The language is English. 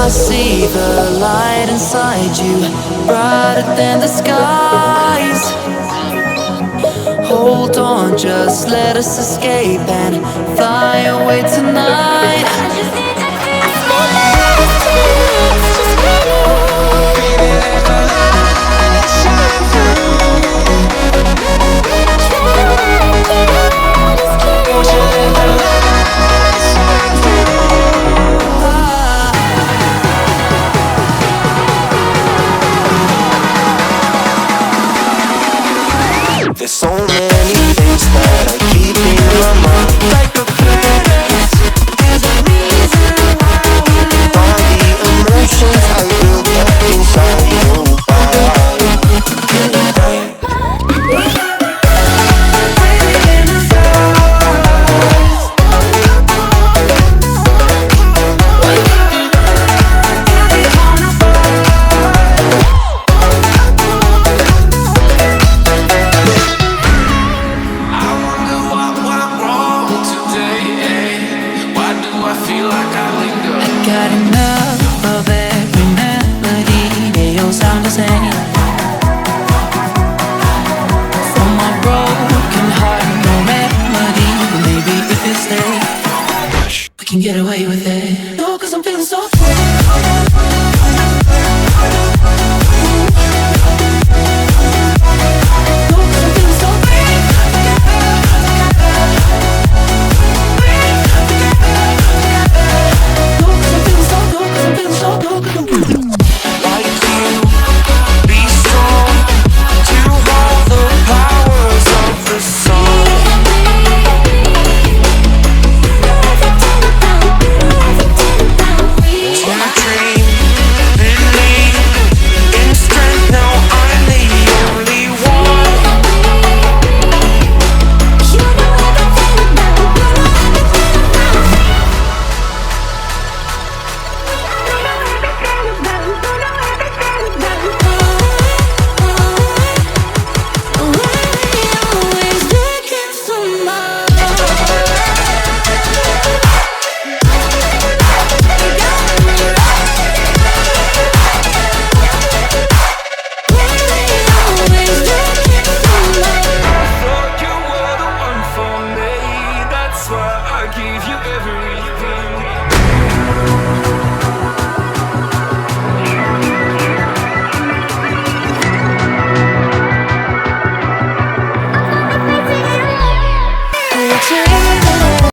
I see the light inside you, brighter than the skies. Hold on, just let us escape and fly away tonight. I just need to baby, let the light shine through. Won't you let the light shine through? There's so many things that I keep in my mind, like a past. There's a reason why we live. All the emotions I built up inside your body. Got enough of every melody, they all sound the same. For my broken heart, no remedy. But maybe if you stay, we can get away with it. No, 'cause I'm feeling so free. Give you every